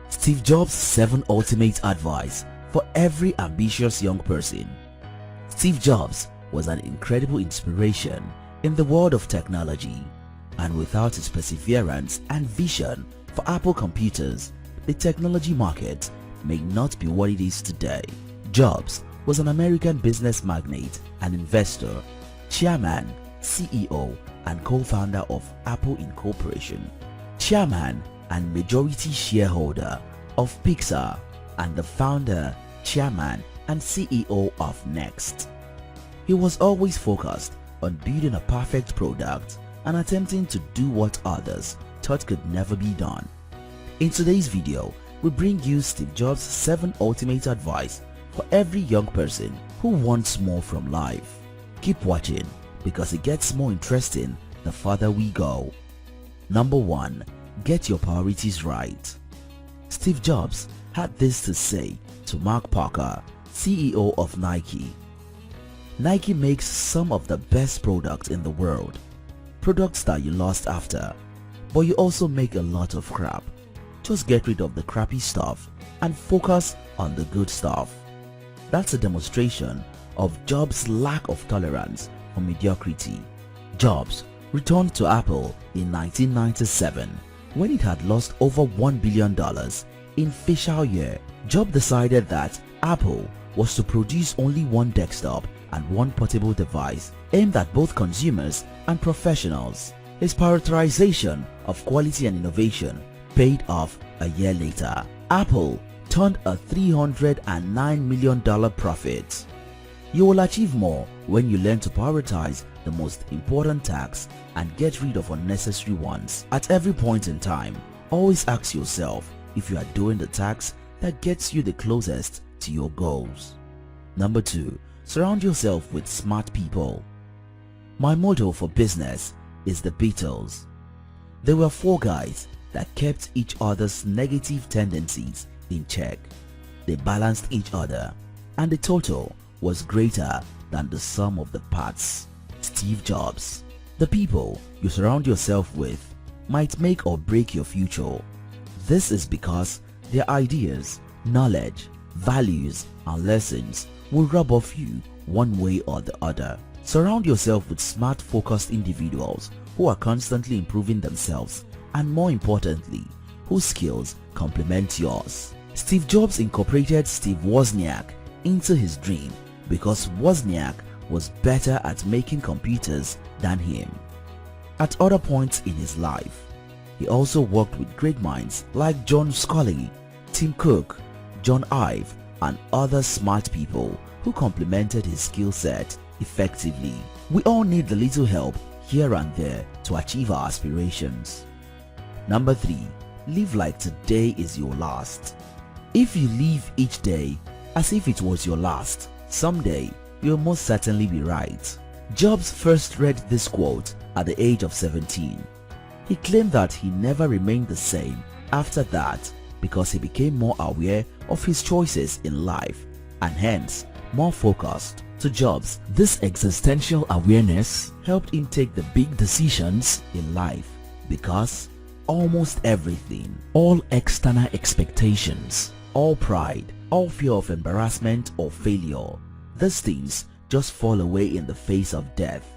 Steve Jobs' 7 ultimate advice for every ambitious young person. Steve Jobs was an incredible inspiration in the world of technology, and without his perseverance and vision for Apple computers, the technology market may not be what it is today. Jobs was an American business magnate and investor, chairman, CEO, and co-founder of Apple Incorporation, chairman and majority shareholder of Pixar, and the founder, chairman, and CEO of Next. He was always focused on building a perfect product and attempting to do what others thought could never be done. In today's video, we bring you Steve Jobs' 7 ultimate advice for every young person who wants more from life. Keep watching because it gets more interesting the further we go. Number 1. Get your priorities right. Steve Jobs had this to say to Mark Parker, CEO of Nike. Nike makes some of the best products in the world, products that you lust after, but you also make a lot of crap. Just get rid of the crappy stuff and focus on the good stuff. That's a demonstration of Jobs' lack of tolerance for mediocrity. Jobs returned to Apple in 1997 when it had lost over $1 billion in fiscal year. Jobs decided that Apple was to produce only one desktop and one portable device aimed at both consumers and professionals. His prioritization of quality and innovation paid off a year later. Apple turned a $309 million profit. You will achieve more when you learn to prioritize the most important tasks and get rid of unnecessary ones. At every point in time, always ask yourself if you are doing the task that gets you the closest to your goals. Number 2. Surround yourself with smart people. My motto for business is the Beatles. There were 4 guys that kept each other's negative tendencies in check. They balanced each other, and the total was greater than the sum of the parts. Steve Jobs. The people you surround yourself with might make or break your future. This is because their ideas, knowledge, values, and lessons will rub off you one way or the other. Surround yourself with smart, focused individuals who are constantly improving themselves and, more importantly, whose skills complement yours. Steve Jobs incorporated Steve Wozniak into his dream because Wozniak was better at making computers than him. At other points in his life, he also worked with great minds like John Sculley, Tim Cook, John Ive, and other smart people who complemented his skill set effectively. We all need a little help here and there to achieve our aspirations. Number 3. Live like today is your last. If you live each day as if it was your last, someday you'll most certainly be right. Jobs first read this quote at the age of 17. He claimed that he never remained the same after that because he became more aware of his choices in life and hence more focused. To Jobs, this existential awareness helped him take the big decisions in life because almost everything, all external expectations, all pride, all fear of embarrassment or failure, these things just fall away in the face of death,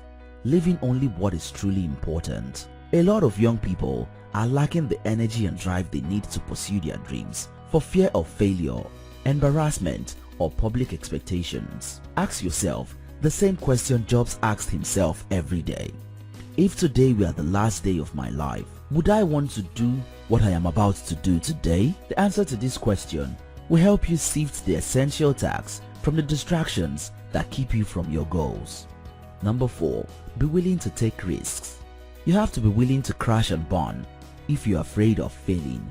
leaving only what is truly important. A lot of young people are lacking the energy and drive they need to pursue their dreams for fear of failure, embarrassment, or public expectations. Ask yourself the same question Jobs asked himself every day. If today were the last day of my life, would I want to do what I am about to do today? The answer to this question will help you sift the essential tasks from the distractions that keep you from your goals. Number 4. Be willing to take risks. You have to be willing to crash and burn. If you're afraid of failing,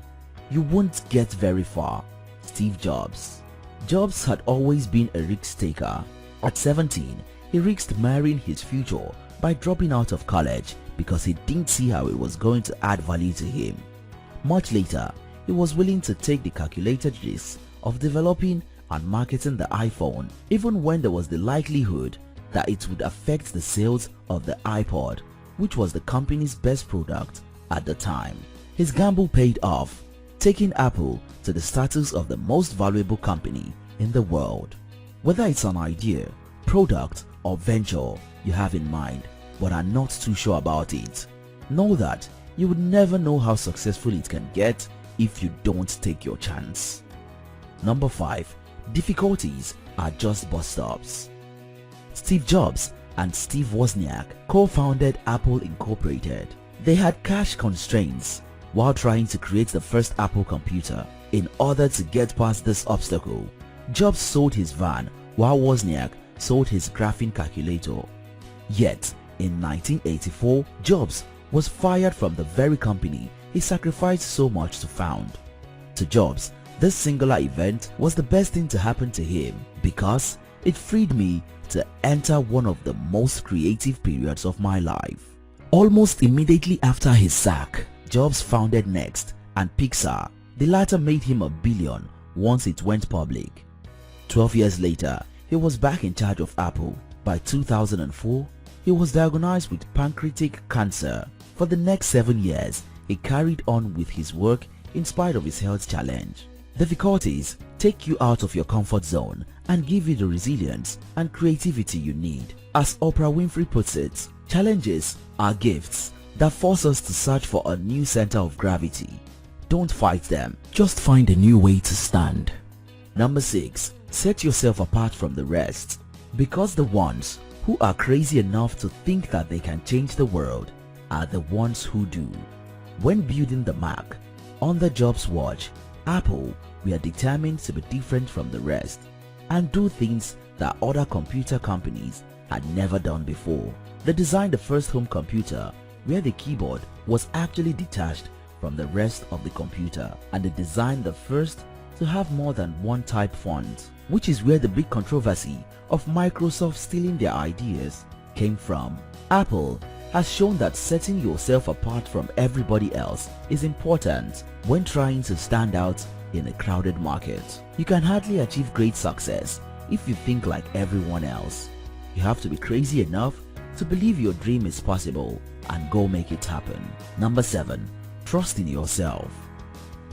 you won't get very far. Steve Jobs. Jobs had always been a risk taker. At 17, he risked marrying his future by dropping out of college because he didn't see how it was going to add value to him. Much later, he was willing to take the calculated risk of developing and marketing the iPhone even when there was the likelihood that it would affect the sales of the iPod, which was the company's best product at the time. His gamble paid off, taking Apple to the status of the most valuable company in the world. Whether it's an idea, product, or venture you have in mind but are not too sure about it, know that you would never know how successful it can get if you don't take your chance. Number 5. Difficulties are just bus stops. Steve Jobs and Steve Wozniak co-founded Apple Incorporated. They had cash constraints while trying to create the first Apple computer. In order to get past this obstacle, Jobs sold his van while Wozniak sold his graphing calculator. Yet, in 1984, Jobs was fired from the very company he sacrificed so much to found. To Jobs, this singular event was the best thing to happen to him because it freed me to enter one of the most creative periods of my life. Almost immediately after his sack, Jobs founded Next and Pixar. The latter made him $1 billion once it went public. 12 years later, he was back in charge of Apple. By 2004, he was diagnosed with pancreatic cancer. For the next 7 years, he carried on with his work in spite of his health challenge. Difficulties take you out of your comfort zone and give you the resilience and creativity you need. As Oprah Winfrey puts it, challenges are gifts that force us to search for a new center of gravity. Don't fight them, just find a new way to stand. Number 6. Set yourself apart from the rest. Because the ones who are crazy enough to think that they can change the world are the ones who do. When building the Mac, under Jobs' watch, Apple were determined to be different from the rest and do things that other computer companies had never done before. They designed the first home computer where the keyboard was actually detached from the rest of the computer, and they designed the first to have more than one type font, which is where the big controversy of Microsoft stealing their ideas came from. Apple has shown that setting yourself apart from everybody else is important when trying to stand out in a crowded market. You can hardly achieve great success if you think like everyone else. You have to be crazy enough to believe your dream is possible and go make it happen. Number 7. Trust in yourself.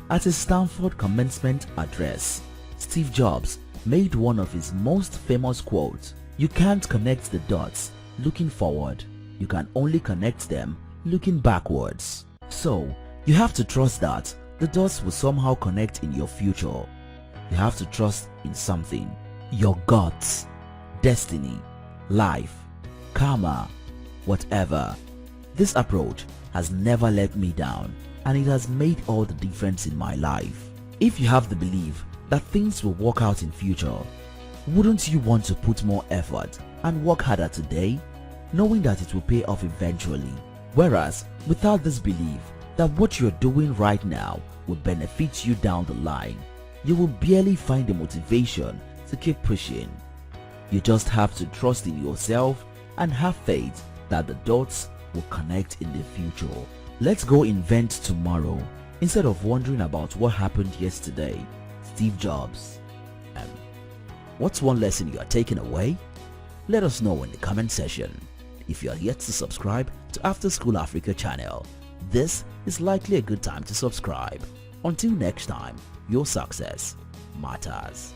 At his Stanford commencement address, Steve Jobs made one of his most famous quotes: "You can't connect the dots looking forward. You can only connect them looking backwards." So, you have to trust that the dots will somehow connect in your future. You have to trust in something. Your guts, destiny, life, karma, whatever. This approach has never let me down, and it has made all the difference in my life. If you have the belief that things will work out in future, wouldn't you want to put more effort and work harder today, knowing that it will pay off eventually? Whereas, without this belief that what you're doing right now will benefit you down the line, you will barely find the motivation to keep pushing. You just have to trust in yourself and have faith that the dots will connect in the future. Let's go invent tomorrow instead of wondering about what happened yesterday. Steve Jobs. What's one lesson you are taking away? Let us know in the comment section. If you are yet to subscribe to After School Africa channel, this is likely a good time to subscribe. Until next time, your success matters.